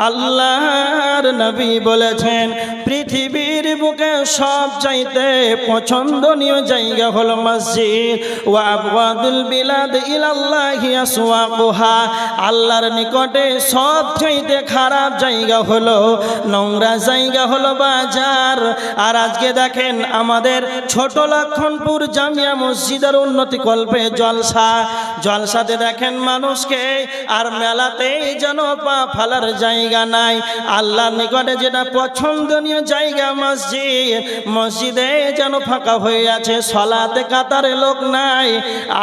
আল্লাহর নবী বলেছেন পৃথিবীর বুকে সবচাইতে পছন্দনীয় জায়গা হলো মসজিদ। ওয়া আবওয়াদুল বিলাদ ইলাল্লাহি আসওয়াকুহা, আল্লাহর নিকটে সবচাইতে খারাপ জায়গা হলো, নোংরা জায়গা হলো বাজার। আর আজকে দেখেন আমাদের ছোট লক্ষণপুর জামিয়া মসজিদের উন্নতি কল্পে জলসাতে দেখেন মানুষকে, আর মেলাতেই যেন পা ফালার জায়গা নাই। আল্লাহর নিকটে যেটা পছন্দনীয় জায়গা মসজিদে যেন ফাঁকা হয়ে আছে, সলাতে কাতারে লোক নাই।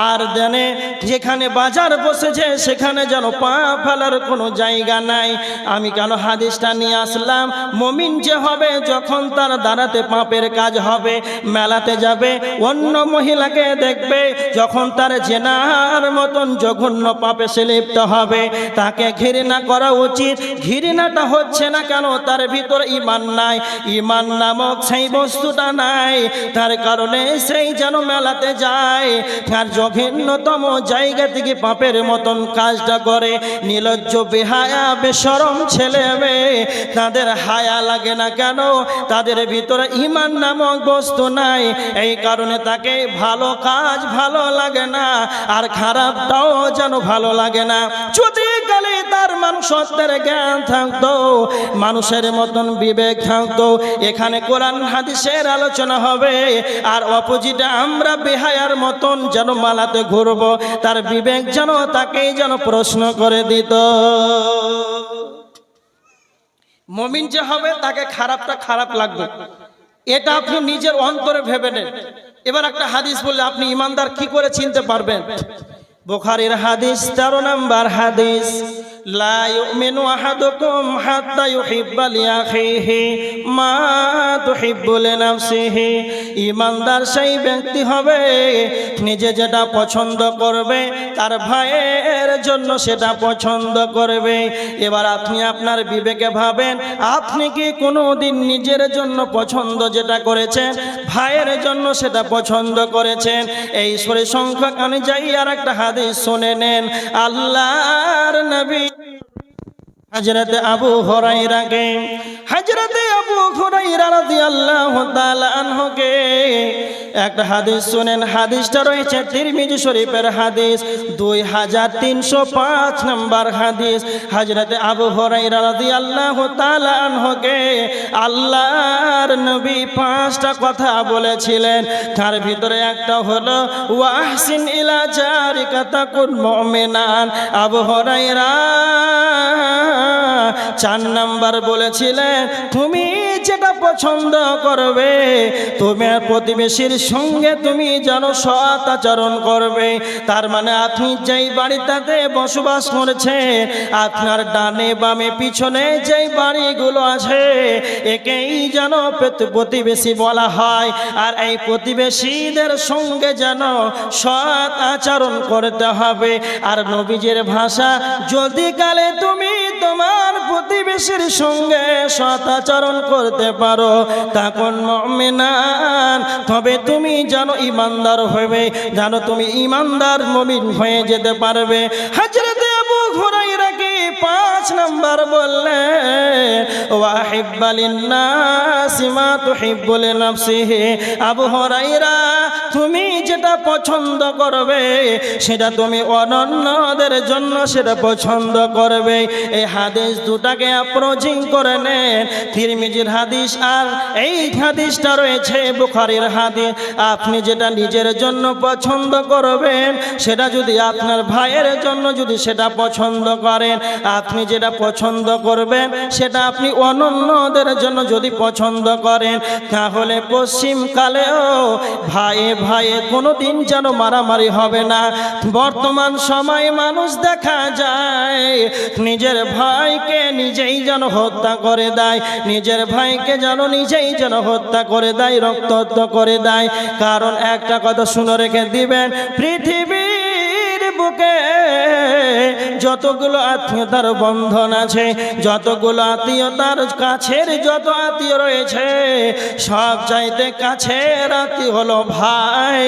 আর দেনে যেখানে বাজার বসেছে সেখানে যেন পা ফেলার কোনো জায়গা নাই। আমি কেন হাদিসটা নিয়ে আসলাম? মুমিন যে হবে যখন তার দাঁড়াতে পাপের কাজ হবে, মেলাতে যাবে অন্য মহিলাকে দেখবে, যখন তার জেনার মতন জঘন্য পাপে সে লিপ্ত হবে, তাকে ঘৃণা করা উচিত। ঘৃণাটা হচ্ছে না কেন? তার ভিতরে ঈমান নাই, ঈমান নামক সেই বস্তুটা নাই, তার কারণে সেই যেন মেলাতে যায় আর জঘন্যতম জায়গা থেকে পাপের মতন কাজটা করে। নির্লজ্জ বেহায়া বেশরম ছেলে মেয়ে, তাদের হায়া লাগে না কেন? তাদের ভিতরে ঈমান নামক বস্তু নাই, এই কারণে তাকে ভালো কাজ ভালো লাগে না, আর খারাপটাও যেন ভালো লাগে না। যদি গেলে তার মানুষত্বের জ্ঞান থাকতো, মানুষের মতন বিবেক থাকতো, এখানে কোরআন হাদিসের আলোচনা হবে। আর অপোজিটে আমরা বেহায়ার মতন যেন মালাতে ঘুরব, তার বিবেক যেন তাকেই যেন প্রশ্ন করে দিত। মুমিন যে হবে তাকে খারাপটা খারাপ লাগবে, এটা আপনি নিজের অন্তরে ভেবে নেন। এবার একটা হাদিস বললে আপনি ইমানদার কি করে চিনতে পারবেন? বুখারীর হাদিস 13 নম্বর হাদিস, লা ইউমিনু আহাদুকুম হাত্তা ইউহিব্বা লিআখিহি মা তুহিব্বু লিনাফসিহি। ইমানদার সেই ব্যক্তি হবে নিজে যেটা পছন্দ করবে তার ভাইয়ের জন্য সেটা পছন্দ করবে। এবার আপনি আপনার বিবেকে ভাবেন, আপনি কি কোনোদিন নিজের জন্য পছন্দ যেটা করেছেন ভাইয়ের জন্য সেটা পছন্দ করেছেন? এই সংখ্যক অনুযায়ী আর একটা হাদিস শুনে নেন। আল্লাহর নবী হযরতে আবু হুরায়রা রাদিয়াল্লাহু তাআলা আনহুকে একটা হাদিস শুনেন। হাদিসটা রয়েছে তিরমিজি শরীফের হাদিস 2305 নম্বর হাদিস। হযরতে আবু হুরায়রা রাদিয়াল্লাহু তাআলা আনহুকে আল্লাহর নবী 5টা কথা বলেছিলেন, তার ভিতরে একটা হলো ওয়া আহসিন ইলা জারিকা তাকুন মুমিনান। আবু হুরায়রা 4 নাম্বার বলেছিলেন, তুমি যেটা পছন্দ করবে তোমার প্রতিবেশীর সঙ্গে তুমি যেন সৎ আচরণ করবে। তার মানে আপনি যেই বাড়িটাতে বসবাস করেছেন, আপনার ডানে বামে পিছনে যেই বাড়িগুলো আছে একেই যেন প্রতিবেশী বলা হয়। আর এই প্রতিবেশীদের সঙ্গে যেন সৎ আচরণ করতে হবে। আর নবীজির ভাষা, যদি কালে তুমি তোমার প্রতিবেশীর সঙ্গে সৎ আচরণ করতে পারো তখন মুমিনান, তবে তুমি যেন ইমানদার হবে, জানো তুমি ইমানদার মুমিন হয়ে যেতে পারবে। হযরতে আবু হুরায়রা কি 5 নাম্বার বললেন ওয়াহিব্বা লিন্নাসি মা তুহিব্বু লিনাফসিহি। আবু হুরায়রা তুমি যেটা পছন্দ করবে সেটা তুমি অন্যদের জন্য সেটা পছন্দ করবে। এই হাদিস দুটাকে অ্যাপ্রোচিং করে নেন, তিরমিজির হাদিস আর এই হাদিসটা রয়েছে বুখারীর হাদিস। আপনি যেটা নিজের জন্য পছন্দ করবেন সেটা যদি আপনার ভাইয়ের জন্য যদি সেটা পছন্দ করেন, আপনি যেটা পছন্দ করবেন সেটা আপনি অন্যদের জন্য যদি পছন্দ করেন, তাহলে পশ্চিমকালেও ভাইয়ে ভাইয়ে কোনোদিন যেন মারামারি হবে না। বর্তমান সময়ে মানুষ দেখা যায় নিজের ভাইকে নিজেই যেন হত্যা করে দেয়, নিজের ভাইকে যেন নিজেই যেন হত্যা করে দেয়, রক্তাক্ত করে দেয়। কারণ একটা কথা শুনে রেখে দিবেন, পৃথিবীর বুকে যতগুলো আত্মীয়তার বন্ধন আছে, যতগুলো আত্মীয়তার কাছের যত আত্মীয় রয়েছে, সব চাইতে কাছের আত্মীয় হলো ভাই।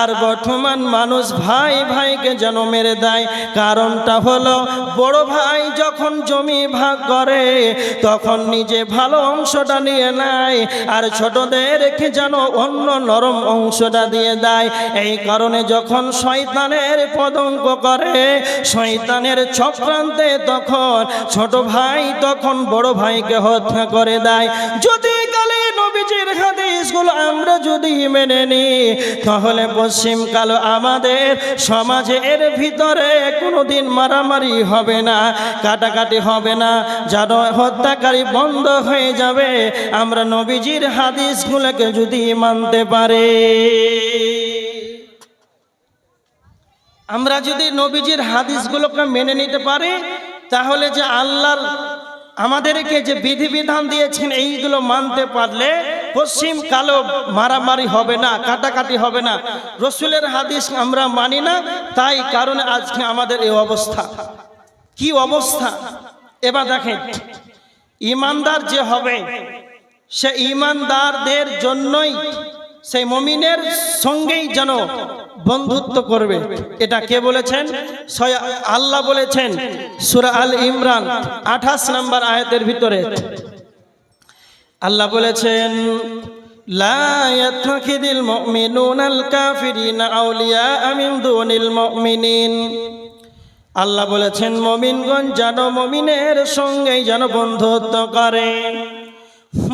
আর বর্তমান মানুষ ভাই ভাইকে যেন মেরে দেয়। কারণটা হলো বড় ভাই যখন জমি ভাগ করে তখন নিজে ভালো অংশটা নিয়ে নেয়, আর ছোটদেরকে যেন অন্য নরম অংশটা দিয়ে দেয়। এই কারণে যখন শয়তানের পদঙ্ক করে, শয়তানের চক্রান্তে তখন ছোট ভাই তখন বড় ভাইকে হত্যা করে দেয়। যদি কালে নবীজির হাদিসগুলো আমরা যদি মেনে নিই, তাহলে পশ্চিমকাল আমাদের সমাজে এর ভিতরে কোনোদিন মারামারি হবে না, কাটাকাটি হবে না, যেন হত্যাকারী বন্ধ হয়ে যাবে আমরা নবীজির হাদিসগুলোকে যদি মানতে পারি। আমরা যদি নবীজির হাদিসগুলোকে মেনে নিতে পারি, তাহলে যে আল্লাহর আমাদেরকে যে বিধিবিধান দিয়েছেন এইগুলো মানতে পারলে পশ্চিম কালো মারামারি হবে না, কাটাকাটি হবে না। রসুলের হাদিস আমরা মানি না, তাই কারণে আজকে আমাদের এই অবস্থা। কি অবস্থা এবার দেখেন, ঈমানদার যে হবে সে ঈমানদারদের জন্যই সেই মুমিনের সঙ্গেই যেন বন্ধুত্ব করবে। এটা কে বলেছেন? আল্লাহ বলেছেন সূরা আল ইমরান 28 নম্বর আয়াতের ভিতরে আল্লাহ বলেছেন, লা ইয়াত্তাখিদিল মুমিনুনাল কাফিরিনা আউলিয়া মিন দুনিল মুমিনিন। আল্লাহ বলেছেন মুমিনগণ যেন মুমিনের সঙ্গেই যেন বন্ধুত্ব করে,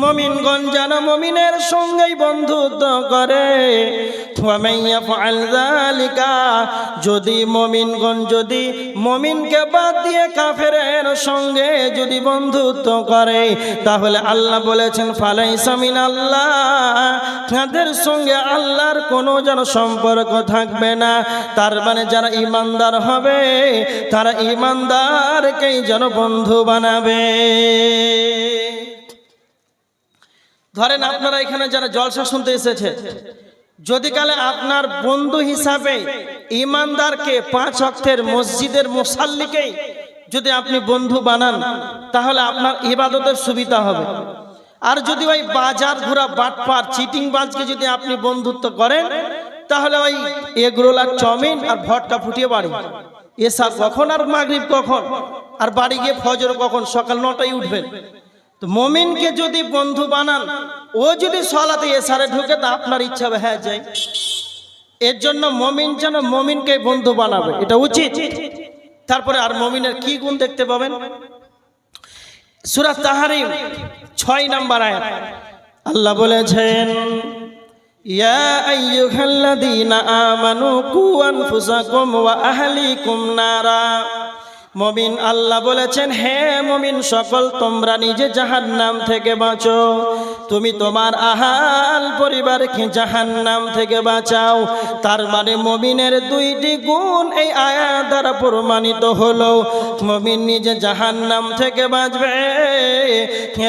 মুমিনগণ যেন মুমিনের সঙ্গেই বন্ধুত্ব করে। যদি মুমিনগণ যদি মুমিনকে বাদ দিয়ে কাফেরের সঙ্গে যদি বন্ধুত্ব করে, তাহলে আল্লাহ বলেছেন ফালাইসা মিনাল্লাহ, তাদের সঙ্গে আল্লাহর কোনো যেন সম্পর্ক থাকবে না। তার মানে যারা ঈমানদার হবে তারা ঈমানদারকেই যেন বন্ধু বানাবে। ধরেন আপনারা এখানে যারা জলসা শুনতে এসেছে, যদি কালে আপনার বন্ধু হিসাবে ঈমানদারকে 5 ওয়াক্তের মসজিদের মুসাল্লিকে যদি আপনি বন্ধু বানান, তাহলে আপনার ইবাদতের সুবিধা হবে। আর যদি ওই বাজার ঘোরা বাটপার চিটিং বাজকে যদি আপনি বন্ধুত্ব করেন, তাহলে ওই এগরোল আর চাউমিন আর ভটকা ফুটিয়ে বাড়ি এসা কখন আর মাগরিব কখন, আর বাড়ি গিয়ে ফজর কখন, সকাল 9টায় উঠবেন। তো মুমিনকে যদি বন্ধু বানান, ও যদি সালাতে এসারে ঢুকে তা আপনার ইচ্ছা হয়ে যায়। এর জন্য মুমিন যেন মুমিনকে বন্ধু বানাবে, এটা উচিত। তারপরে আর মুমিনের কি গুণ দেখতে পাবেন? সূরা তাহরিম 6 নম্বর আয়াত আল্লাহ বলেছেন, ইয়া আইয়ুহাল্লাযীনা আমানু কু আনফুসাকুম ওয়া আহলিকুম নারা। মুমিন আল্লাহ বলেছেন, হে মুমিন সকল, তোমরা নিজে জাহান্নাম থেকে বাঁচো, তুমি তোমার আহাল পরিবারকে জাহান্নাম থেকে বাঁচাও। তার মানে মুমিনের 2টি গুণ এই আয়াত দ্বারা প্রমাণিত হলো। মুমিন নিজে জাহান্নাম থেকে বাঁচবে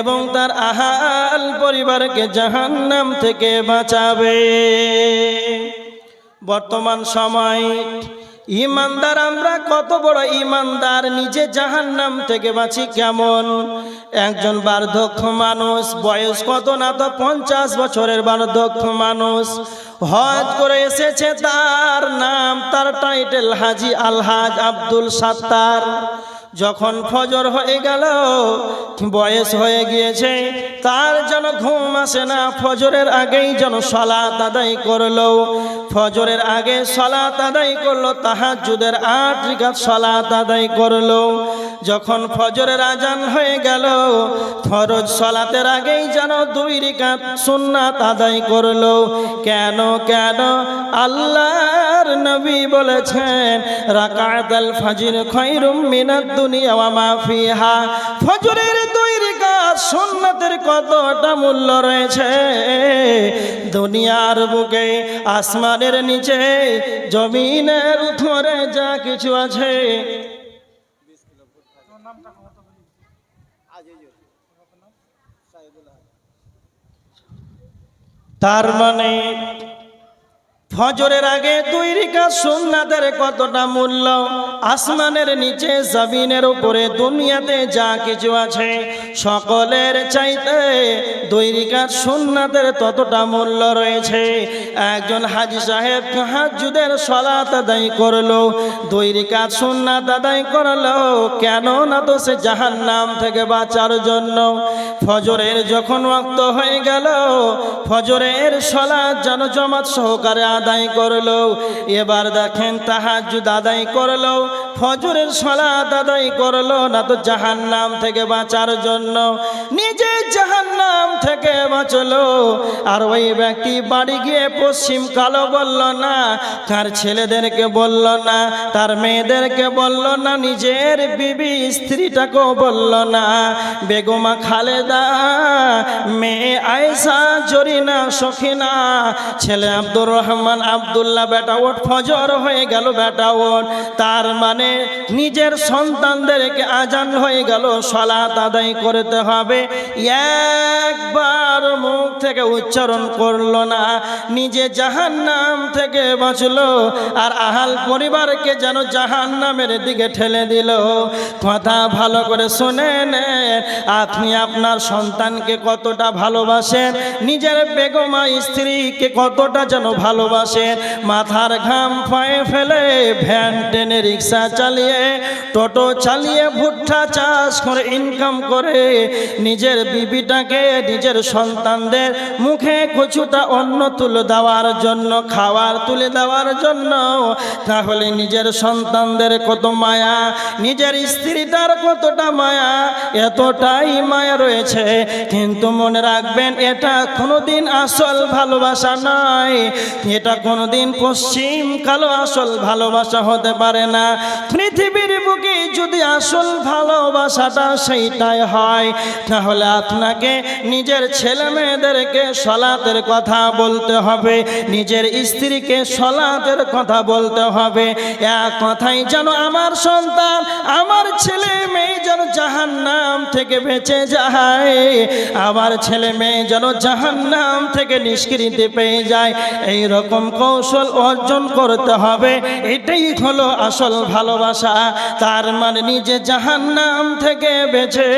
এবং তার আহাল পরিবারকে জাহান্নাম থেকে বাঁচাবে। বর্তমান সময় ঈমানদার আমরা কত বড় ঈমানদার, নিজে জাহান্নাম থেকে বাঁচি কেমন? একজন বার্ধক্য মানুষ, বয়স কত না তো 50 বছরের বার্ধক্য মানুষ, হজ করে এসেছে, তার নাম, তার টাইটেল হাজি আলহাজ আব্দুল সাত্তার। যখন ফজর হয়ে গেল, বয়স হয়ে গিয়েছে, তার যেন ঘুম আসে না, ফজরের আগেই যেন সালাত আদায় করলো। ফজরের আগে সালাত আদায় করলো, তাহাজ্জুদের 8 রাকাত সালাত আদায় করলো। যখন ফজরের আজান হয়ে গেল, ফরজ সালাতের আগেই যেন 2 রাকাত সুন্নাত আদায় করলো। কেন কেন? আল্লাহর নবী বলেছেন, রাকাতুল ফজর খায়রুম মিনাদ দুনিয়া ওয়া মা ফিহা। ফজরের 2 রাকাত সুন্নাতের কতটা মূল্য রয়েছে! দুনিয়ার বুকে, আসমানের নিচে, জমিনের উপরে যা কিছু আছে, তার মানে ফজরের আগে 2 রাকাত সুন্নাতের কতটা মূল্য, আসমানের নিচে জমিনের উপরে দুনিয়াতে যা কিছু আছে সকলের চাইতে 2 রাকাত সুন্নাতের ততটা মূল্য রয়েছে। একজন হাজী সাহেব তাহাজ্জুদের সালাত আদায় করলো, 2 রাকাত সুন্নাত আদায় করলো, কেন না তো সে জাহান্নাম থেকে বাঁচার জন্য। ফজরের যখন ওয়াক্ত হয়ে গেল, ফজরের সালাত জামাত সহকারে আদায় করলো। এবার দেখেন তাহাজ্জুদ আদায় করলো, ফজরের সালাত আদায় করলো না তো জাহান্নাম থেকে বাঁচার জন্য, নিজে জাহান্নাম থেকে বাঁচলো। আর ওই ব্যক্তি বাড়ি গিয়ে পশ্চিম কালো বলল না, তার ছেলেদেরকে বলল না, তার মেয়েদেরকে বলল না, নিজের বিবি স্ত্রীটাকেও বলল না। বেগমা খালেদা, মেয়ে আয়েশা, জরিনা, সখিনা, ছেলে আব্দুর রহমান, আব্দুল্লাহ, বেটা ওঠ, ফজর হয়ে গেল, বেটা ওঠ। তার মানে নিজের সন্তানদেরকে আজান হয়ে গেল, সালাত আদায় করতে হবে, একবার মুখ থেকে উচ্চারণ করলো না, নিজে জাহান্নাম থেকে বাঁচলো আর আহাল পরিবারকে যেন জাহান্নামের দিকে ঠেলে দিল। কথা ভালো করে শুনেন, আপনি আপনার সন্তানকে কতটা ভালোবাসেন, নিজের বেগমা স্ত্রীকে কতটা যেন ভালোবাসেন, মাথার ঘাম পায়ে ফেলে ভ্যান টেনে রিক্সা চালিয়ে টোটো চালিয়ে ভুট্টা চাষ করে ইনকাম করে নিজের বিবিটাকে, নিজের সন্তানদের মুখে কিছুটা অন্ন তুলে দেওয়ার জন্য, খাবার তুলে দেওয়ার জন্য। তাহলে নিজের সন্তানদের কত মায়া, নিজের স্ত্রীটার কতটা মায়া, এতটাই মায়া রয়েছে। কিন্তু মনে রাখবেন, এটা কোনোদিন আসল ভালোবাসা নয়, এটা কোনোদিন পশ্চিম কালো আসল ভালোবাসা হতে পারে না। পৃথিবীর বুকে যদি আসল ভালোবাসাটা সেইটাই হয়, তাহলে আপনাকে নিজের ছেলে মেয়েদেরকে সালাতের কথা বলতে হবে, নিজের স্ত্রীকে সালাতের কথা বলতে হবে। এক কথাই যেন আমার সন্তান, আমার ছেলে মেয়ে যেন জাহান্নাম থেকে বেঁচে যায়, আমার ছেলে মেয়ে যেন জাহান্নাম থেকে নিষ্কৃতি পেয়ে যায়, এই রকম কৌশল অর্জন করতে হবে। এটাই হলো আসল ভালোবাসা। তার মানে নিজে জাহান্নাম থেকে বেঁচে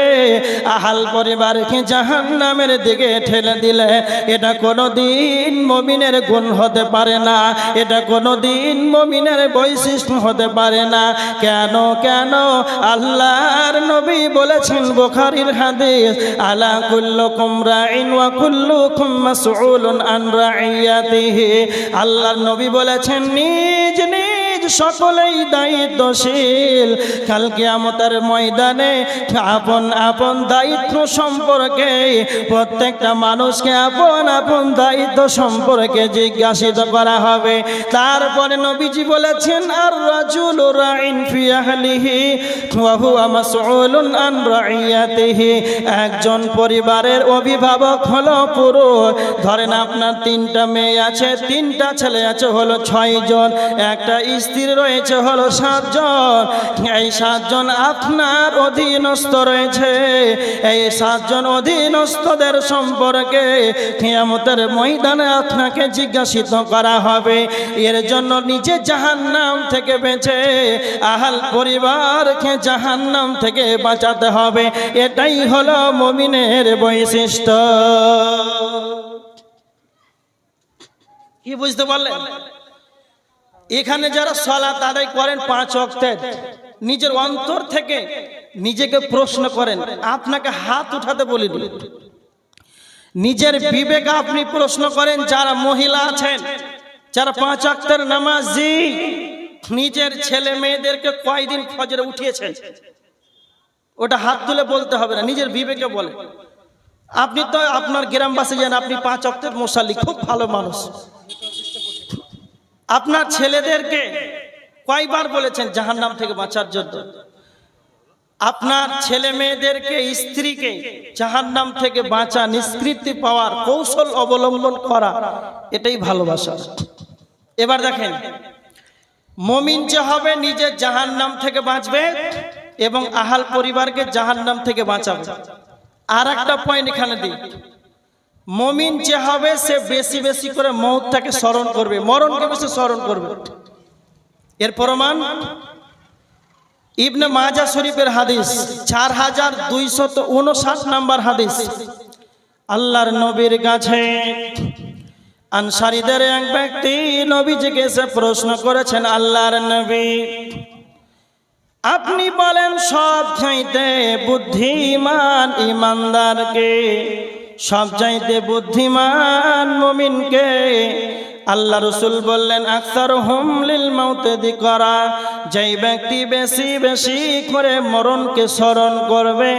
আহাল পরিবারকে জাহান্নামের দিকে ঠেলে দিলে এটা কোনোদিন মুমিনের গুণ হতে পারে না, এটা কোনোদিন মুমিনের বৈশিষ্ট্য হতে পারে না। কেন কেন আল্লাহর নবী বলেছেন বুখারীর হাদিস, আলা কুল্লুকুম রাইন ওয়া কুল্লুকুম মাসউলুন আন রাইয়াতিহি। আল্লাহর নবী বলেছেন নিজ নিজ সকলেই দায়িত্বশীল, কাল কিয়ামতের ময়দানে আপন আপন দায়িত্ব সম্পর্কে প্রত্যেকটা মানুষকে আপন আপন দায়িত্ব সম্পর্কে জিজ্ঞাসিত করা হবে। তারপরে নবীজি বলেছেন আর রাজুলু রাইন ফি আহলিহি ওয়া হুয়া মাসউলুন আন রাইয়াতিহি। একজন পরিবারের অভিভাবক হলো পুরুষ। ধরেন আপনার 3টা মেয়ে আছে, 3টা ছেলে আছে হলো 6 জন, একটা স্ত্রী রয়েছে হলো 7 জন। এই 7 জন আপনার অধীনস্থ রয়েছে। এই 7 জন অধীনস্থদের সম্পর্কে কিয়ামতের ময়দানে আপনাকে জিজ্ঞাসিত করা হবে। এর জন্য নিজে জাহান্নাম থেকে বেঁচে আহাল পরিবারকে জাহান্নাম থেকে বাঁচাতে হবে। এটাই হলো মুমিনের বৈশিষ্ট্য। কি বুঝতে পারলেন? এখানে যারা সালাত আদায় করেন 5 ওয়াক্তের, নিজের অন্তর থেকে নিজেকে প্রশ্ন করেন, আপনাকে হাত উঠাতে বলিনি, নিজের বিবেক আপনি প্রশ্ন করেন। যারা মহিলা আছেন, যারা 5 ওয়াক্তের নামাজি, নিজের ছেলে মেয়েদেরকে কয়দিন ফজরে উঠিয়েছেন, ওটা হাত তুলে বলতে হবে না, নিজের বিবেকে বলে। আপনি তো আপনার গ্রামবাসী যান, আপনি 5 ওয়াক্তের মুসাল্লি, খুব ভালো মানুষ। আপনার ছেলেদেরকে কয়বার বলেছেন জাহান্নাম থেকে বাঁচার জন্য? আপনার ছেলে মেয়েদেরকে, স্ত্রীকে জাহান্নাম থেকে বাঁচা, নিষ্কৃতি পাওয়ার কৌশল অবলম্বন করা, এটাই ভালোবাসা। এবার দেখেন, মুমিন যে হবে নিজে জাহান্নাম থেকে বাঁচবে এবং আহাল পরিবারকে জাহান্নাম থেকে বাঁচাবে। আর একটা পয়েন্ট এখানে দিই, মুমিন যে হবে সে বেশি বেশি করে মওতটাকে স্মরণ করবে, মরণকে বেশি স্মরণ করবে। এর প্রমাণ ইবনে মাজাহ শরীফের হাদিস 4259 নম্বর হাদিস। আল্লাহর নবীর কাছে আনসারীদের এক ব্যক্তি নবীজিকে এসে প্রশ্ন করেছেন, আল্লাহর নবী আপনি বলেন সব চাইতে বুদ্ধিমান ইমানদারকে, সব চাইতে বুদ্ধিমান মুমিনকে? আল্লাহ রসুল বললেন, আকসারুহুম লিল মাউতি যিকরা, যেই ব্যক্তি বেশি বেশি করে মরণকে স্মরণ করবে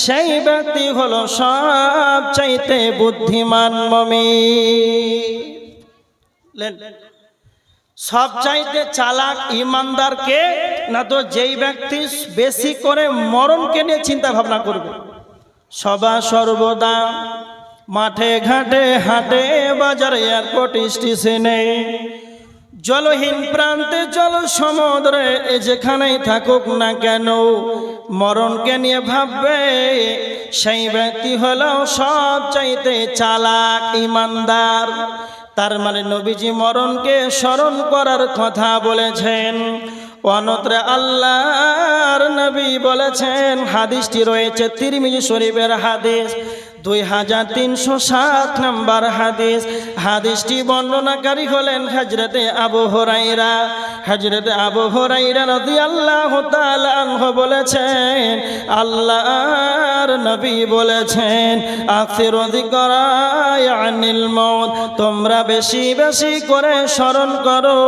সেই ব্যক্তি হলো সব চাইতে বুদ্ধিমান মুমিন। সব চাইতে চালাক ইমানদারকে না তো যেই ব্যক্তি বেশি করে মরণকে নিয়ে চিন্তা ভাবনা করবে। সবা সর্বদা মাঠে ঘাটে হাটে বাজারে এয়ারপোর্ট স্টেশনে জলহীন প্রান্তে জল সমুদ্রে যেখানেই থাকুক না কেন মরণকে নিয়ে ভাববে সেই ব্যক্তি হলো সব চাইতে চালাক ইমানদার। তার মানে নবীজি মরণকে স্মরণ করার কথা বলেছেন। অন্যত্র আল্লাহর নবী বলেছেন, হাদিসটি রয়েছে তিরমিজি শরীফের হাদিস 2307 নম্বর হাদিস। হাদিসটি বর্ণনাকারী হলেন হযরতে আবু হুরায়রা। হযরতে আবু হুরায়রা রাদিয়াল্লাহু তাআলা আনহু বলেছেন, আল্লাহর নবী বলেছেন, আকসিরু যিকরা আনিল মাউত, তোমরা বেশি বেশি করে স্মরণ করো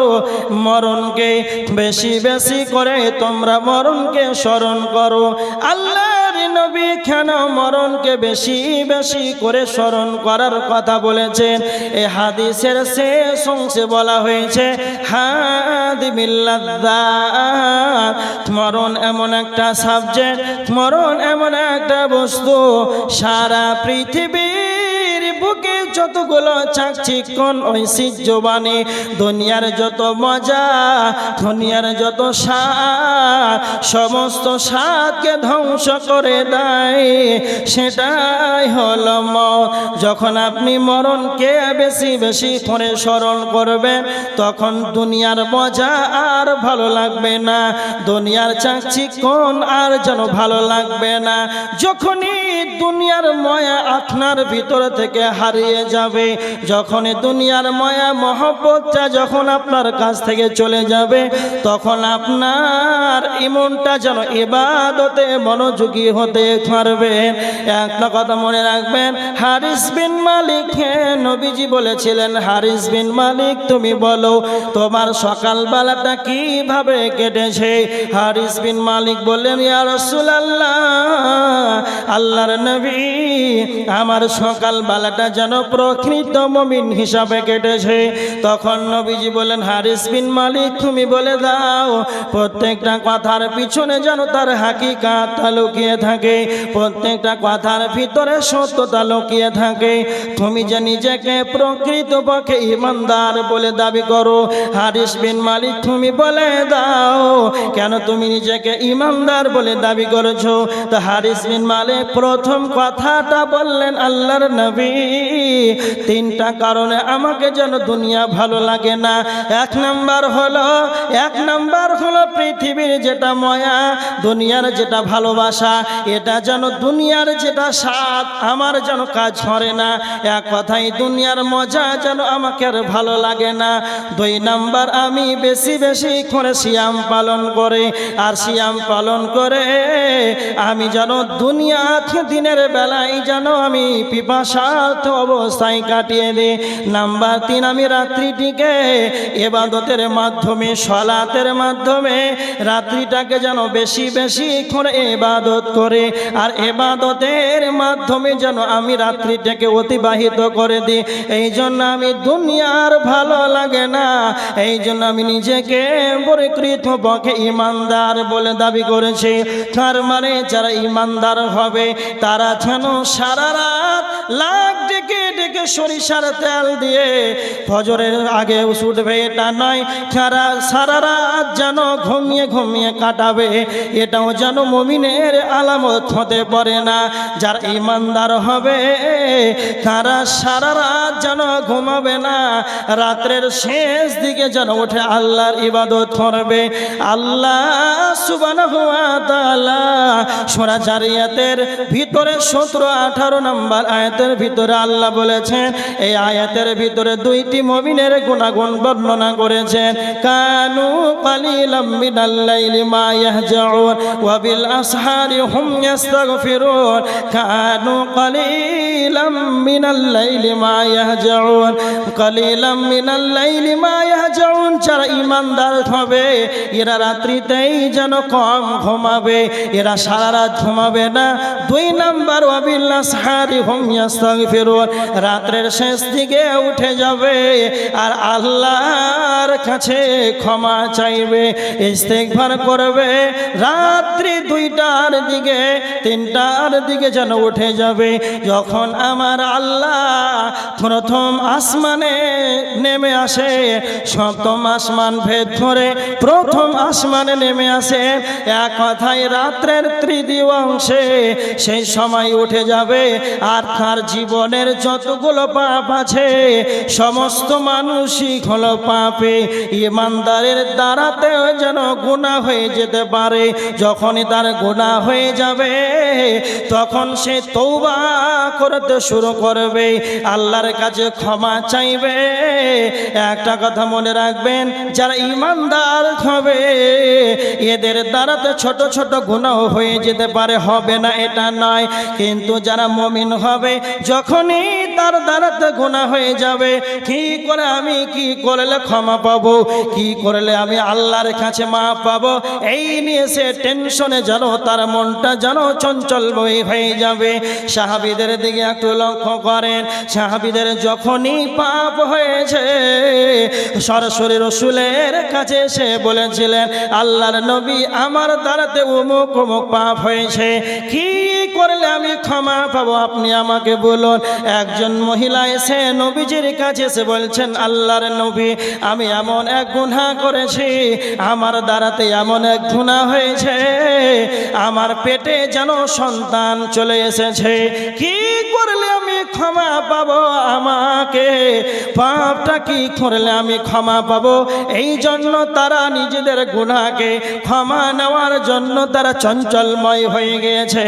মরণকে, বেশি বেশি করে তোমরা মরণকে স্মরণ করো। আল্লাহর নবী কেন মরণকে বেশি বেশি করে স্মরণ করার কথা বলেছেন? এই হাদিসের শেষ অংশে বলা হয়েছে, হাদিমিল লাযযাত, মরণ এমন একটা সাবজেক্ট, মরণ এমন একটা বস্তু, সারা পৃথিবীর বুকে যতগুলো চাকচিক্যন ঐশ্বর্যবাণী, দুনিয়ার যত মজা, দুনিয়ার যত স্বাদ, সমস্ত স্বাদকে ধ্বংস করে দেয়, সেটাই হলো মওত। যখন আপনি মরণকে বেশি বেশি করে স্মরণ করবেন তখন দুনিয়ার মজা আর ভালো লাগবে না, দুনিয়ার চাকচিক্যন আর যেন ভালো লাগবে না। যখনই দুনিয়ার মায়া আপনার ভিতর থেকে হারিয়ে যাবে, যখনই দুনিয়ার মায়া মহব্বতটা যখন আপনার কাছ থেকে চলে যাবে, তখন আপনার ইমনটা যেন ইবাদতে মনোযোগী হতে পারবে। একটা কথা মনে রাখবেন, হারিস বিন মালিক, নবীজি বলেছিলেন, হারিস বিন মালিক তুমি বলো তোমার সকালবেলাটা কিভাবে কেটেছে? হারিস বিন মালিক বললেন, ইয়া রাসূলুল্লাহ, আল্লাহর নবী আমার সকালবেলাটা যেন প্রকৃত মুমিন হিসাবে কেটেছে। তখন নবীজি বলেন, হারিস বিন মালিক তুমি বলে দাও প্রত্যেকটা কথার পিছনে যেন তার হাকিকাতটা লুকিয়ে থাকে, প্রত্যেকটা কথার ভিতরে সত্যতা লুকিয়ে থাকে। তুমি যে নিজেকে প্রকৃতপক্ষে ইমানদার বলে দাবি করো, হারিস বিন মালিক তুমি বলে দাও কেন তুমি নিজেকে ইমানদার বলে দাবি করেছো? তো হারিস বিন মালিক প্রথম কথাটা বললেন, আল্লাহর নবী তিনটা কারণে আমাকে যেন দুনিয়া ভালো লাগে না। এক নাম্বার হলো পৃথিবীর যেটা মায়া, দুনিয়ার যেটা ভালোবাসা, এটা যেন দুনিয়ার যেটা স্বাদ আমার যেন কাজ করে না। এক কথাই দুনিয়ার মজা যেন আমাকে আর ভালো লাগে না। দুই নাম্বার, আমি বেশি বেশি করে সিয়াম পালন করে, আর সিয়াম পালন করে আমি যেন দুনিয়া দিনের বেলায় যেন আমি পিপাসার্থ অবস্থায় কাটিয়ে দিই। নাম্বার 3, আমি রাত্রিটিকে ইবাদতের মাধ্যমে, সালাতের মাধ্যমে রাত্রিটাকে যেন বেশি বেশি করে ইবাদত করে, আর ইবাদতের মাধ্যমে যেন আমি রাত্রিটাকে অতিবাহিত করে দিই। এই জন্য আমি দুনিয়ার ভালো লাগে না, এই জন্য আমি নিজেকে প্রকৃতপক্ষে ইমানদার বলে দাবি করেছি। তার মানে যারা ইমানদার হবে তারা যেন সারা রাত লাখ ডেকে ডেকে থেকে সরিষার তেল দিয়ে ফজরের আগে উঠবে এটা নয়, সারা রাত যেন ঘুমিয়ে ঘুমিয়ে কাটাবে, এটাও যেন মুমিনের আলামত হতে পারে না। যার ইমানদার হবে তারা সারা রাত যেন ঘুমাবে না, রাত্রের শেষ দিকে যেন উঠে আল্লাহর ইবাদত করবে। আল্লাহ সুবহানাহু ওয়া তাআলা সূরা জারিয়াতের ভিতরে 17-18 নম্বর আয়াতের ভিতরে আল্লাহ বলেছেন, এই আয়াতের ভিতরে দুইটি মুমিনের গুণাগুণ বর্ণনা করেছেন। কানু কালিলাম মিনাল লাইলি মা ইয়াহজাউন ওয়া বিল আসহারি হুম ইস্তাগফিরুন। কানু কালিলাম মিনাল লাইলি মা ইয়াহজাউন, কালিলাম মিনাল লাইলি মা ইয়াহজাউন। যারা ঈমানদার হবে এরা রাত্রিতেই যেন কম ঘুমাবে, এরা সারা রাত ঘুমাবে না। 2 নাম্বার ওয়া বিল আসহারি হুম ইস্তাগফিরুন, রাত্রের শেষ দিকে উঠে যাবে আর আল্লাহর কাছে ক্ষমা চাইবে, ইস্তেগফার করবে। রাত্রি 2টার দিকে 3টার দিকে যেন উঠে যাবে। যখন আমার আল্লাহ প্রথম আসমানে নেমে আসে, 7ম আসমান ভেদ করে প্রথম আসমানে নেমে আসে, এক কথায় রাত্রের 3য় অংশে সেই সময় উঠে যাবে। আর তার জীবনের যতগুলো পাপ আছে সমস্ত মানুষই হলো পাপে। ইমানদারের দ্বারাতেও যেন গুনাহ হয়ে যেতে পারে। যখনই তার গুনাহ হয়ে যাবে তখন সে তওবা করতে শুরু করবে, আল্লাহর কাছে ক্ষমা চাইবে। একটা কথা মনে রাখবেন, যারা ইমানদার হবে এদের দ্বারাতে ছোট ছোট গুনাহ হয়ে যেতে পারে, হবে না এটা নয়, কিন্তু যারা মুমিন হবে যখনই তার দ্বারাতে গুনাহ হয়ে যাবে, কি করে আমি কি করলে ক্ষমা পাবো, কি করলে আমি আল্লাহর কাছে মাফ পাবো, এই নিয়ে সে টেনশনে যেন তার মনটা যেন চঞ্চল হয়ে যাবে। সাহাবীদের দিকে একটু লক্ষ্য করেন, সাহাবীদের যখনই পাপ হয়েছে সরাসরি রাসূলের কাছে এসে বলেছিলেন, আল্লাহর নবী আমার দ্বারাতে অমুক অমুক পাপ হয়েছে, কি করলে আমি ক্ষমা পাবো আপনি আমাকে বলুন। একজন মহিলা এসে নবীজির কাছে এসে বলছেন, আল্লাহর নবী আমি এমন এক গুনাহ করেছি, আমার দ্বারাতে এমন এক গুনাহ হয়েছে, আমার পেটে যেন সন্তান চলে এসেছে, কি করলে আমি ক্ষমা পাবো, আমাকে পাপটা কি করলে আমি ক্ষমা পাবো। এই জন্য তারা নিজেদের গুনাহকে ক্ষমা নেওয়ার জন্য তারা চঞ্চলময় হয়ে গিয়েছে।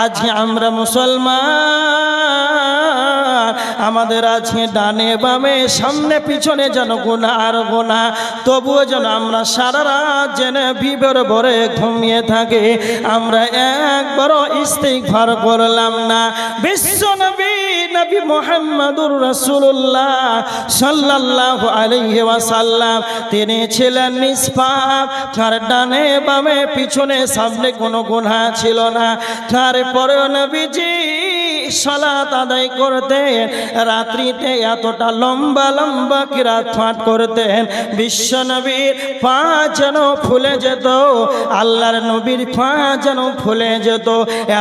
আজকে আমরা মুসলমান, আমাদের আজকে ডানে বামে সামনে পিছনে যেন গুনাহ আর গুনাহ, তবুও যেন আমরা সারা রাত জেনে বিবর ভরে ঘুমিয়ে থাকি, আমরা একবারও ইস্তিগফার করলাম না। বিশ্বনবী নবী মুহাম্মদুর রাসূলুল্লাহ সাল্লাল্লাহু আলাইহি ওয়াসাল্লাম তিনি ছিলেন নিষ্পাপ, তার ডানে বামে পিছনে সামনে কোনো গুনাহ ছিল না। তারপরেও নবীজি সালাত আদায় করতেন, রাত্রিতে এতটা লম্বা লম্বা কিরাত পাঠ করতেন, বিশ্ব নবীর পা যেন ফুলে যেত, আল্লাহর নবীর পা যেন ফুলে যেত,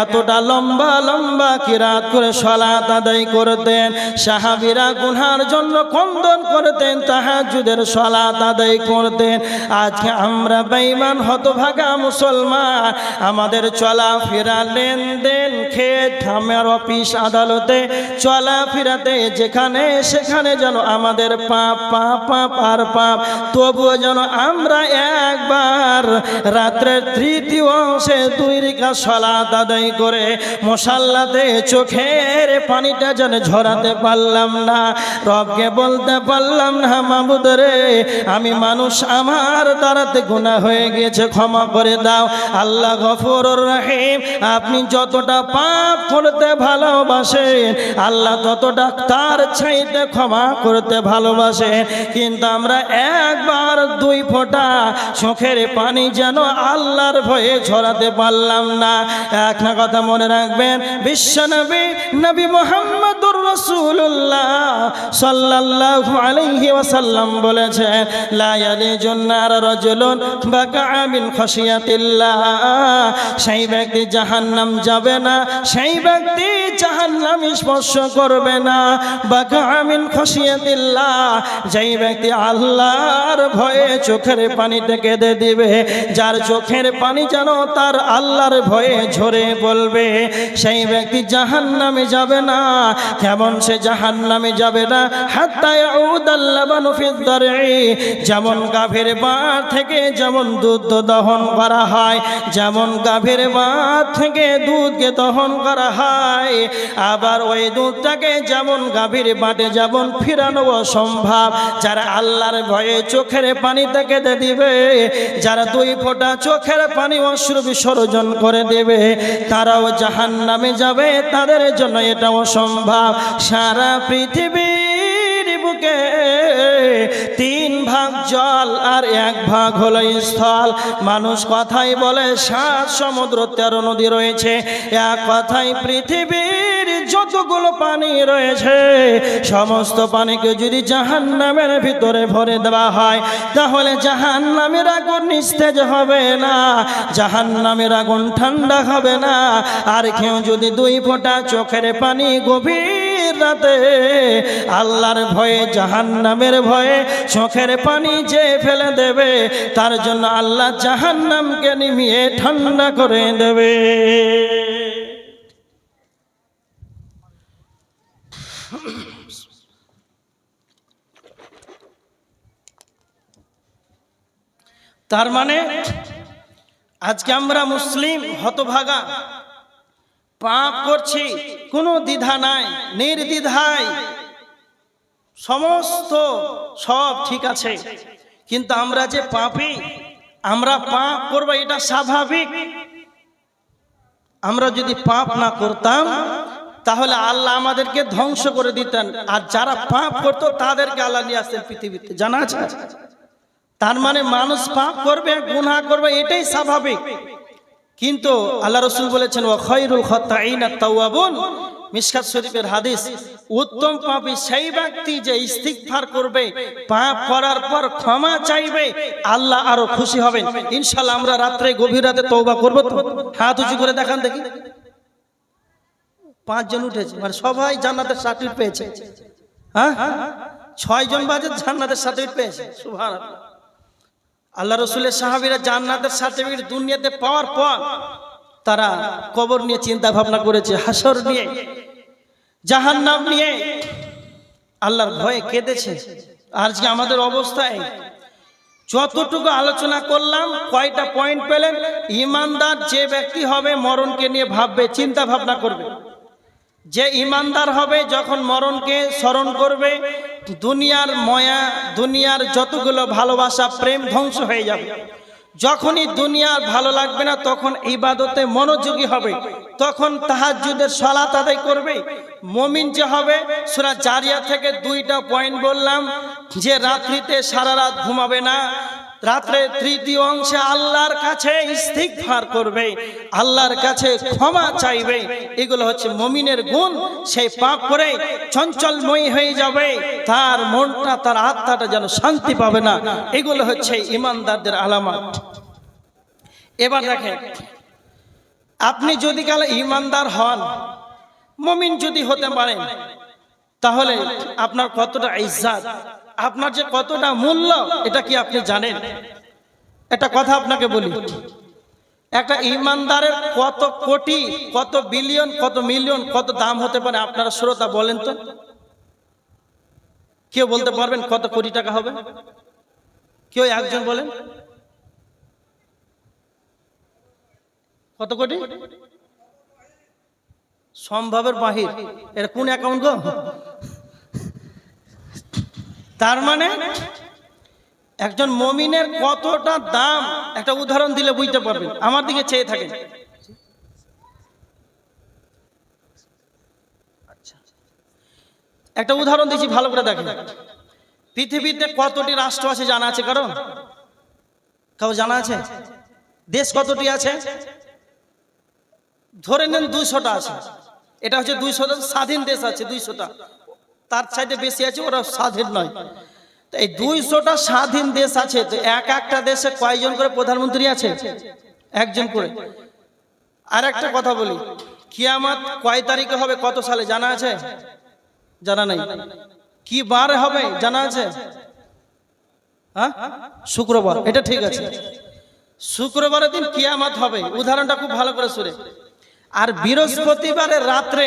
এতটা লম্বা লম্বা কিরাত করে সালাত আদায় করতেন। সাহাবীরা গুনার জন্য কন্দন করতেন, তাহাজ্জুদের সালাত আদায় করতেন। আজকে আমরা বেঈমান হতভাগা মুসলমান, আমাদের চলাফেরা লেনদেন খেত খামার অফিস আদালতে চলাফেরাতে যেখানে সেখানে যেন আমাদের পাপ পাপ পাপ আর পাপ, তবুও যেন আমরা একবার রাত্রের 3য় অংশে 2 রাকাত সালাত আদায় করে মুসাল্লাতে চোখের পানিটা যেন ঝরাতে পারলাম না, রবকে বলতে পারলাম না, মাবুদ রে আমি মানুষ, আমার দ্বারাতে গুনাহ হয়ে গেছে, ক্ষমা করে দাও। আল্লাহ গফুরুর রহিম, আপনি যতটা পাপ করতে ভালোবাসেন আল্লাহ ততটা তার চাইতে ক্ষমা করতে ভালোবাসেন, কিন্তু আমরা একবার 2 ফোঁটা চোখের পানি যেন আল্লাহর ভয়ে ঝরাতে পারলাম না। একটা কথা মনে রাখবেন, বিশ্বনবী নবী মুহাম্মদুর রাসূলুল্লাহ সাল্লাল্লাহু আলাইহি ওয়াসাল্লাম বলেছেন, লা ইয়ালিজুন নার রাজুলুন বাকা মিন খাশিয়াতিল্লাহ, সেই ব্যক্তি জাহান্নাম যাবে না, সেই ব্যক্তি জাহান্নাম স্পর্শ করবে না। বাকা মিন খাশিয়াতিল্লাহ, যেই ব্যক্তি আল্লাহর ভয়ে চোখের পানিতে কেঁদে দিবে, যার চোখের পানি যেন তার আল্লাহর ভয়ে ঝরে বলবে, সেই ব্যক্তি জাহান্নামে যাবে না। কেমন সে জাহান্নামে যাবে না? হাত্তা ইয়াউদাল লাবানু ফিদ দারই, যেমন গাভীর বাট থেকে যেমন দুধ দহন করা হয়, যেমন গাভীর বাট থেকে দুধকে দহন করা হয়, আবার ওই দুধটাকে যেমন গাভীর বাটে যেমন ফিরানো অসম্ভব। যারা আল্লাহর ভয়ে চোখের পানিতে কেঁদে দিবে, যারা 2 ফোঁটা চোখের পানি অশ্রু বিসর্জন করে দেবে, তারাও জাহান্নামে যাবে। তাদের জন্য এটা অসম্ভব। সারা পৃথিবীর বুকে 3 ভাগ জল আর 1 ভাগ হলো স্থল। মানুষ কথাই বলে 7 সমুদ্র 13 নদী রয়েছে। এক কথাই পৃথিবীর যতগুলো পানি রয়েছে সমস্ত পানিকে যদি জাহান্নামের ভিতরে ভরে দেওয়া হয়, তাহলে জাহান্নামের আগুন নিস্তেজ হবে না, জাহান্নামের আগুন ঠান্ডা হবে না। আর কেউ যদি 2 ফোঁটা চোখের পানি গভীর রাতে আল্লাহর ভয়ে জাহান্নামের ভয়ে চোখের পানি যে ফেলে দেবে, তার জন্য আল্লাহ জাহান্নামকে নিমিয়ে ঠান্ডা করে দেবে। তার মানে আজকে আমরা মুসলিম হতভাগা, পাপ করছি, কোনো দ্বিধা নাই, নির্দ্বিধায় সমস্ত সব ঠিক আছে, কিন্তু আমরা যে পাপী, আমরা পাপ করব এটা স্বাভাবিক। আমরা যদি পাপ না করতাম তাহলে আল্লাহ আমাদেরকে ধ্বংস করে দিতেন, আর যারা পাপ করতো তাদেরকে আল্লাহ নিয়ে আসতেন পৃথিবীতে, জানা আছে? তার মানে মানুষ পাপ করবে, গুনাহ করবে, এটাই স্বাভাবিক। কিন্তু আল্লাহ রাসূল বলেছেন ওয়া খায়রুল খাত্তাইনা তাওয়াবুন, মিশকাত শরীফের হাদিস, উত্তম পাপী সেই ব্যক্তি যে ইস্তিগফার করবে, পাপ করার পর ক্ষমা চাইবে, আল্লাহ আরো খুশি হবেন। ইনশাআল্লাহ আমরা রাত্রে গভীর রাতে তওবা করব তো? হাত উঁচু করে দেখান দেখি। 5 জন উঠেছে, মানে সবাই জান্নাতের সার্টিফিকেট পেয়েছে। হ্যাঁ, 6 জন বাজে জান্নাতের সার্টিফিকেট পেয়েছে। সুবহানাল্লাহ। আল্লাহ রাসূলের সাহাবীরা জান্নাতের সার্টিফিকেট দুনিয়াতে পাওয়ার পর তারা কবর নিয়ে চিন্তা ভাবনা করেছে, হাসর নিয়ে, জাহান্নাম নিয়ে, আল্লাহর ভয়ে কেঁদেছে। আজকে আমাদের অবস্থায় যতটুকু আলোচনা করলাম, কয়টা পয়েন্ট পেলেন? ঈমানদার যে ব্যক্তি হবে মরণকে নিয়ে ভাববে, চিন্তা ভাবনা করবে। যে ঈমানদার হবে যখন মরণকে স্মরণ করবে, দুনিয়ার মায়া, দুনিয়ার যতগুলো ভালোবাসা, প্রেম ধ্বংস হয়ে যাবে। যখনই দুনিয়ার ভালো লাগবে না তখন ইবাদতে মনোযোগী হবে, তখন তাহাজ্জুদের সালাত আদায় করবে। মুমিন যে হবে, সূরা জারিয়া থেকে 2টা পয়েন্ট বললাম, যে রাত্রিতে সারা রাত ঘুমাবে না, রাত্রে 3য় অংশে আল্লাহর কাছে ইস্তিগফার করবে, আল্লাহর কাছে ক্ষমা চাইবে। এগুলো হচ্ছে মুমিনের গুণ। সেই পাপ করে চঞ্চলময় হয়ে যাবে, তার মনটা, তার আত্মাটা যেন শান্তি পাবে না। এগুলো হচ্ছে ঈমানদারদের আলামত। এবার দেখেন, আপনি যদি কাল ঈমানদার হন, মুমিন যদি হতে পারেন, তাহলে আপনার কতটা ইজ্জত, আপনার যে কতটা মূল্য, এটা কি আপনি জানেন? একটা কথা আপনাকে বলি, একটা ঈমানদারের কত কোটি, কত বিলিয়ন, কত মিলিয়ন, কত দাম হতে পারে? আপনারা শ্রোতা বলেন তো, কেউ বলতে পারবেন কত কোটি টাকা হবে? কেউ একজন বলেন কত কোটি? সম্ভবের বাহির। এর কোন অ্যাকাউন্ট গো? তার মানে একজন মুমিনের কতটা দাম, একটা উদাহরণ দিলে বুঝতে পারবেন। আমার দিকে চেয়ে থাকেন। একটা উদাহরণ দিচ্ছি, ভালো করে দেখেন। পৃথিবীতে কতটি রাষ্ট্র আছে জানা আছে কারণ? কাউ জানা আছে? দেশ কতটি আছে? ধরে নেন 200টা আছে। এটা হচ্ছে 200টা স্বাধীন দেশ আছে, 200টা। তার চাইতে বেশি আছে, ওরা স্বাধীন নয়। এই 200টা স্বাধীন দেশ আছে, তো একটা দেশে কয়জন করে প্রধানমন্ত্রী আছে? একজন করে। আর একটা কথা বলি, কিয়ামত কয় তারিখে হবে, কত সালে জানা আছে? জানা নাই। কি বার হবে জানা আছে? হ্যাঁ, শুক্রবার। এটা ঠিক আছে, শুক্রবারের দিন কিয়ামত হবে। উদাহরণটা খুব ভালো করে শুনে। আর বৃহস্পতিবারের রাত্রে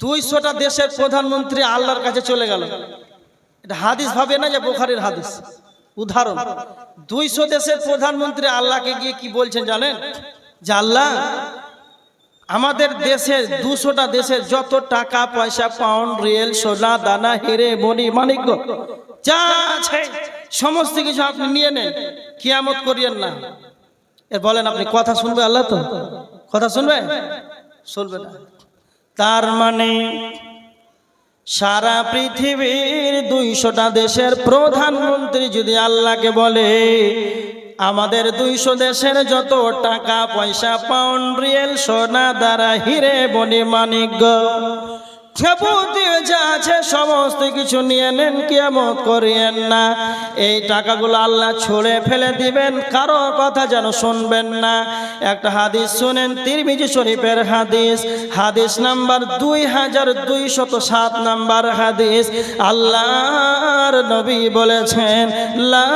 200টা দেশের প্রধানমন্ত্রী আল্লাহর কাছে চলে গেল। এটা হাদিস ভাবে না যে বুখারীর হাদিস। উদাহরণ, 200 দেশের প্রধানমন্ত্রী আল্লাহকে গিয়ে কি বলছেন জানেন? যে আল্লাহ, আমাদের দেশের 200টা দেশের যত টাকা পয়সা, পাউন্ড, রিয়েল, সোনা দানা, হিরে মণি মাণিক্য যা আছে সমস্ত কিছু আপনি নিয়ে নেন, কিয়ামত করিয়েন না। এর বলেন আপনি কথা শুনবে আল্লাহ? তো কথা শুনবে? শুনবে না। তার মানে সারা পৃথিবীর 200টা দেশের প্রধানমন্ত্রী যদি আল্লাহকে বলে আমাদের 200 দেশের যত টাকা পয়সা, পাউন্ড, রিয়েল, সোনা দানা, হিরে মণি মাণিক্য যাবতীয় যা আছে সমস্ত কিছু নিয়ে নেন, কিয়ামত করিয়েন না। এই টাকাগুলো আল্লাহ ছুঁড়ে ফেলে দিবেন, কারো কথা যেন শুনবেন না। একটা হাদিস শুনেন, তিরমিজি শরীফের হাদিস, হাদিস নাম্বার 2207 নাম্বার হাদিস। আল্লাহর নবী বলেছেন, লা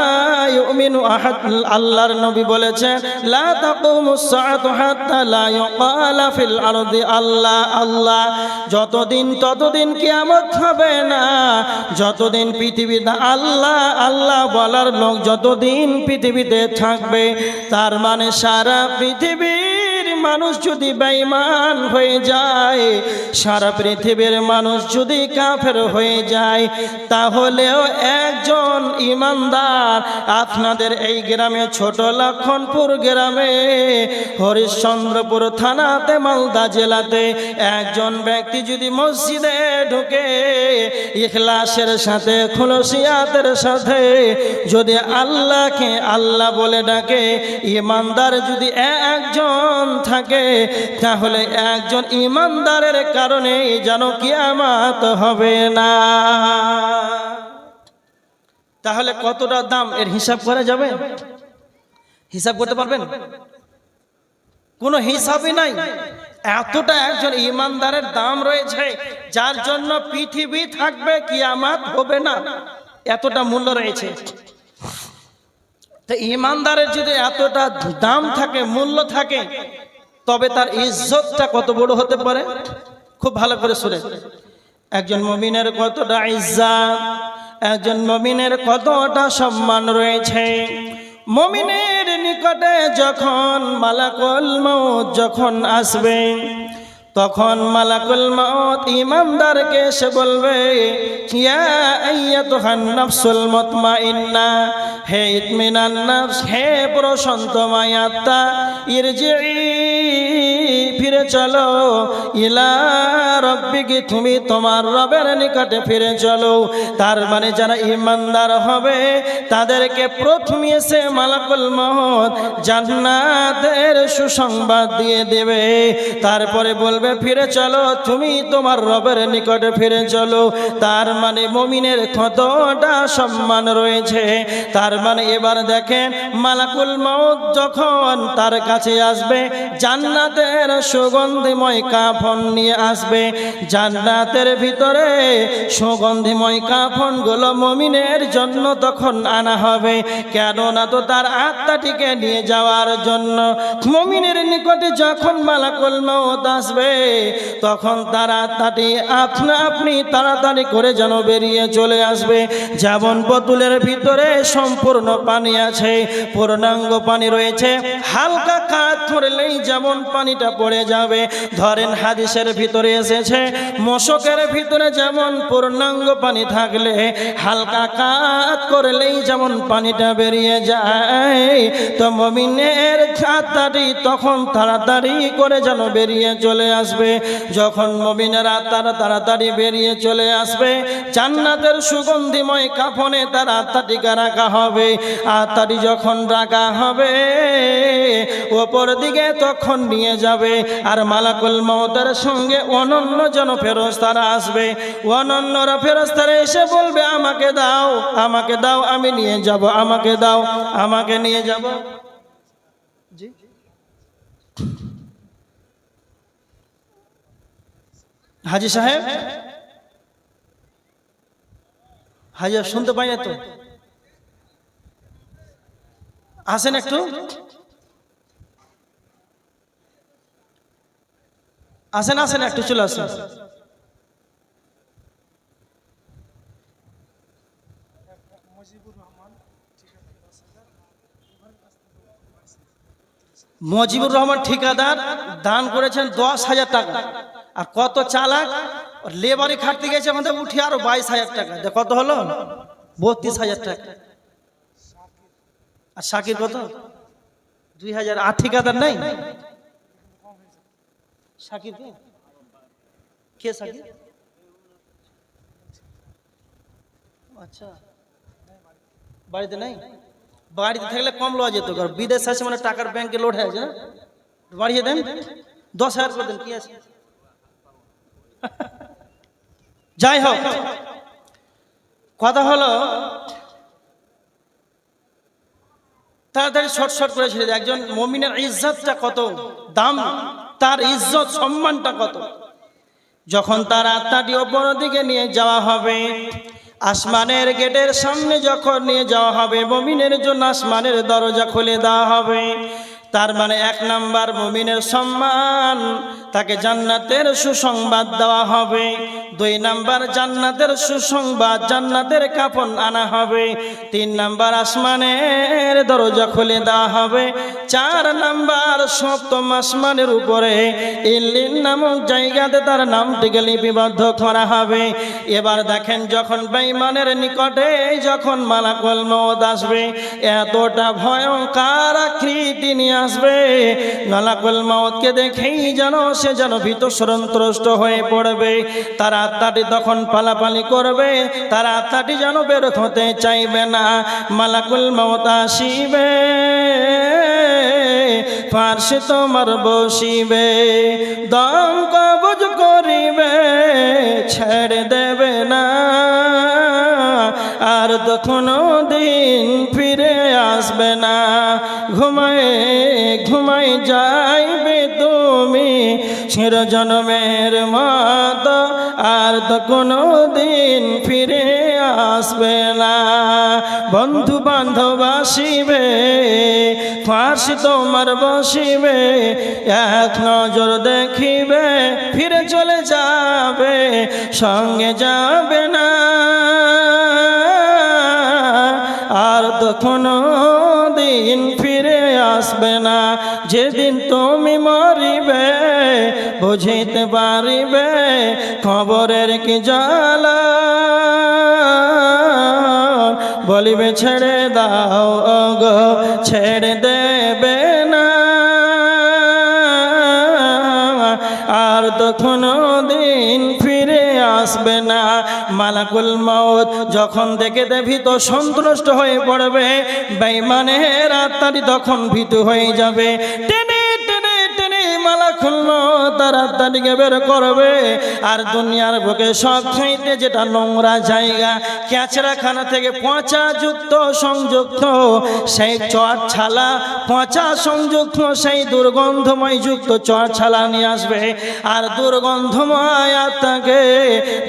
ইউমিনু আহাদ, আল্লাহর নবী বলেছেন, লা তাকুমুস সাআতু হাত্তা লা ইউকালা ফিল আরদি আল্লাহ আল্লাহ। যতদিন ততদিন কিয়ামত হবে না, যতদিন পৃথিবীতে আল্লাহ আল্লাহ বলার লোক যতদিন পৃথিবীতে থাকবে। তার মানে সারা পৃথিবীর মানুষ যদি বেঈমান হয়ে যায়, সারা পৃথিবীর মানুষ যদি কাফের হয়ে যায়, তাহলেও একজন ইমানদার আপনাদের এই গ্রামে, ছোট লক্ষণপুর গ্রামে, হরিশ্চন্দ্রপুর থানাতে, মালদা জেলাতে একজন ব্যক্তি যদি মসজিদে ঢুকে ইখলাসের সাথে, খুলসিয়াতের সাথে যদি আল্লাহকে আল্লাহ বলে ডাকে, ইমানদার যদি একজন থাকে, তাহলে একজন ইমানদারের কারণে যেন কিয়ামত হবে না। তাহলে কতটা দাম, এর হিসাব করা যাবে? হিসাব করতে পারবেন? কোনো হিসাবই নাই। এতটা একজন ইমানদারের দাম রয়েছে, যার জন্য পৃথিবী থাকবে, কিয়ামত হবে না, এতটা মূল্য রয়েছে। তো ইমানদারের যদি এতটা দাম থাকে, মূল্য থাকে, তবে তার ইজ্জতটা কত বড় হতে পারে খুব ভালো করে শুনে। একজন মুমিনের কতটা ইজ্জত, একজন মুমিনের কতটা সম্মান রয়েছে। মুমিনের নিকটে যখন মালাকুল মউত যখন আসবে, তখন মালাকুল মউত ইমানদারকে এসে বলবে, ইয়া আইয়াতুহান নাফসুল মুতমাইন্না, হে ইতমিনান নফস, হে প্রশান্তময় আত্মা, ইরজিই, ফিরে চলো, ইলা রাব্বিকি, তুমি তোমার রবের নিকটে ফিরে চলো। তার মানে যারা ইমানদার হবে তাদেরকে প্রথমে এসে মালাকুল মউত জান্নাতের সুসংবাদ দিয়ে দেবে, তারপরে বলবে ফিরে চলো, তুমি তোমার রবের নিকটে ফিরে চলো। তার মানে মুমিনের কতটা সম্মান রয়েছে। তার মানে এবার দেখেন, মালাকুল মউত যখন তার কাছে আসবে, জান্নাতের সুগন্ধিময় কাফন নিয়ে আসবে। জান্নাতের ভিতরে সুগন্ধিময় কাফনগুলো মুমিনের জন্য তখন আনা হবে, কেননা তো তার আত্মাটিকে নিয়ে যাওয়ার জন্য। মুমিনের নিকটে যখন মালাকুল মউত আসবে, তখন তার আত্মাটি আপনা আপনি তাড়াতাড়ি করে যেন বেরিয়ে চলে আসবে। যেমন বোতলের ভিতরে সম্পূর্ণ পানি আছে, পূর্ণাঙ্গ পানি রয়েছে, হালকা কাত ধরলেই যেমন পানিটা পড়ে যাবে। ধরেন হাদিসের ভিতরে এসেছে, মশকের ভিতরে যেমন পূর্ণাঙ্গ পানি থাকলে হালকা কাত করলেই যেমন পানিটা বেরিয়ে যায়, তো মুমিনের আত্মাটি তখন তাড়াতাড়ি করে যেন বেরিয়ে চলে আসবে। যখন মুমিনের আত্মারা তাড়াতাড়ি বেরিয়ে চলে আসবে, জান্নাতের সুগন্ধিময় কাফনে তার আত্মাটিকে রাখা হবে। আত্মাটি যখন রাখা হবে, ওপর দিকে তখন নিয়ে যাবে। আর মালাকুল মউতের সঙ্গে অনন্য যেন ফেরেশতারা আসবে। অনন্যরা ফেরেশতারা এসে বলবে, আমাকে দাও, আমাকে দাও, আমি নিয়ে যাব, আমাকে দাও, আমাকে নিয়ে যাব। জি, হাজি সাহেব, হাজি শুনতে পাই না তো, আসেন একটু, আসেন আসেন একটু চলে আসেন। মজিবুর রহমান ঠিকাদার দান করেছেন 10,000 টাকা। আর কত চালাক, লেবারি খাটতে গেছে আমাদের উঠে আরো 22,000 টাকা। কত হলো? 32,000 টাকা। আর শাকির কত? 2,000। আর ঠিকাদার নাই? শাকির কে? কে শাকির? আচ্ছা, বাড়িতে নাই? বাড়িতে থাকলে কম লওয়া যেত, কারণ বিদেশ আছে মানে টাকার ব্যাংকে লোড হয়ে আছে না। বাড়িয়ে দেন, 10,000 করে দেন, কি আছে। যাই হোক, কথা হলো তাড়াতাড়ি শর্ট করে ছেড়ে দেয়। একজন মুমিনের ইজ্জতটা কত দাম, তার ইজ্জত সম্মানটা কত। যখন তার আত্মাটি ওপর দিকে নিয়ে যাওয়া হবে, আসমানের গেটের সামনে যখন নিয়ে যাওয়া হবে, মুমিনের জন্য আসমানের দরজা খুলে দেওয়া হবে। তার মানে 1 নাম্বার মুমিনের সম্মান, তাকে জান্নাতের সুসংবাদ দেওয়া হবে। 2 নাম্বার জান্নাতের সুসংবাদ, জান্নাতের কাফন আনা হবে। 3 নাম্বার আসমানের দরজা খুলে দেওয়া হবে। 4 নাম্বার সপ্তম আসমানের উপরে ইল্লিন নামক জায়গাতে তার নামটিকে লিপিবদ্ধ করা হবে। এবার দেখেন, যখন বেঈমানের নিকটে যখন মালাকুল মউত আসবে, এতটা ভয়ঙ্কর আকৃতি নিয়ে আসবে, মালাকুল মউতকে দেখেই যেন সে যেন ভীত সন্ত্রস্ত হয়ে পড়বে। তার আত্মাটি তখন পালাপালি করবে, তার আত্মাটি যেন বের হতে চাইবে না। মালাকুল মউত আসিবে, পার্শ্বে তোমার বসিবে, দম কবজ করিবে, ছেড়ে দেবে না, আর তো কোনো দিন ফিরে আসবে না। ঘুমায় ঘুমায় যাইবে তুমি চিরজন্মের মতো, আর তো কোনো দিন ফিরে আসবে না। বন্ধু বান্ধব আসিবে, পার্শ্বে তোমার বসিবে, এক নজর দেখিবে, ফিরে চলে যাবে, সঙ্গে যাবে না, আর তো কোনো দিন ফিরে আসবে না। যেদিন তুমি মরিবে, বুঝিতে পারিবে খবরের কি জ্বালা, বলিবে ছেড়ে দাও গো, ছেড়ে দেবে না, আর তো কোনো দিন ফিরে আসবে না। মালাকুল মউত যখন দেখে ভীত সন্ত্রস্ত হয়ে পড়বে, বেঈমানের আত্মাটি তখন ভীত হয়ে যাবে। টেনে টেনে টেনে মালাকুল মউত তার আত্মাটিকে বের করবে। আর দুনিয়ার বুকে সবচাইতে যেটা নোংরা জায়গা, ক্যাচরাখানা থেকে পচা যুক্ত সংযুক্ত সেই চট ছালা, পচা সংযুক্ত সেই দুর্গন্ধময় যুক্ত চট ছালা নিয়ে আসবে। আর দুর্গন্ধময় আত্মাকে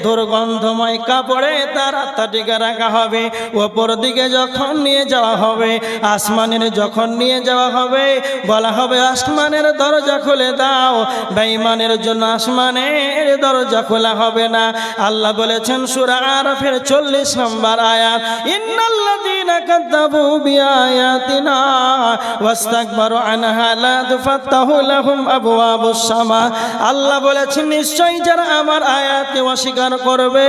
দুর্গন্ধময় কাপড়ে তার আত্মাটিকে রাখা হবে। ওপর দিকে যখন নিয়ে যাওয়া হবে, আসমানের যখন নিয়ে যাওয়া হবে, বলা হবে আসমানের দরজা খুলে দাও। বেঈমানের জন্য আসমানের দরজা খোলা হবে না। আল্লাহ বলেছেন সূরা আরাফের 40 নম্বর আয়াত, ইন্নাল্লাযীনা কাযযাবু বিআয়াতিনা ওয়াস্তাকবারু আনহা লা তুফাত্তাহু লাহুম আবওয়াবুস সামা। আল্লাহ বলেছেন নিশ্চয়ই যারা আমার আয়াতকে অস্বীকার করবে,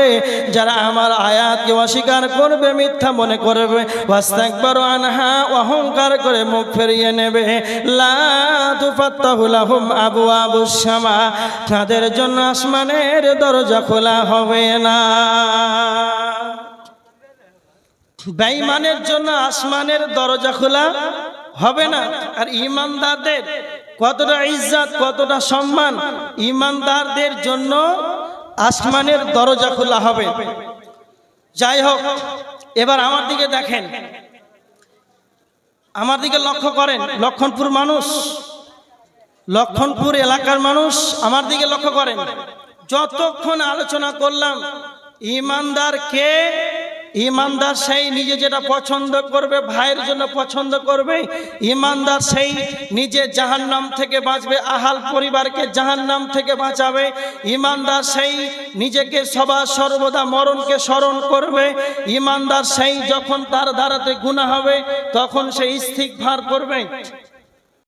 যারা আমার আয়াতকে অস্বীকার করবে, মিথ্যা মনে করবে, ওয়াস্তাকবারু আনহা অহংকার করে মুখ ফিরিয়ে নেবে, লা তুফাত্তাহু লাহুম আবওয়াবুস সামা, তাদের জন্য আসমানের দরজা খোলা হবে না। বেঈমানের জন্য আসমানের দরজা খোলা হবে না। আর ঈমানদারদের কতটা ইজ্জত, কতটা সম্মান, ঈমানদারদের জন্য আসমানের দরজা খোলা হবে। যাই হোক, এবার আমার দিকে দেখেন, আমার দিকে লক্ষ্য করেন। লক্ষণপুর মানুষ, লক্ষণপুর এলাকার মানুষ আমার দিকে লক্ষ্য করেন। যতক্ষণ আলোচনা করলাম ইমানদার কে, ইমানদার সেই নিজে যেটা পছন্দ করবে ভাইয়ের জন্য পছন্দ করবে, ইমানদার সেই নিজে জাহান্নাম থেকে বাঁচবে, আহাল পরিবারকে জাহান্নাম থেকে বাঁচাবে, ইমানদার সেই নিজেকে সর্বদা মরণকে স্মরণ করবে, ইমানদার সেই যখন তার দ্বারাতে গুনাহ হবে তখন সে ইস্তিগফার করবে।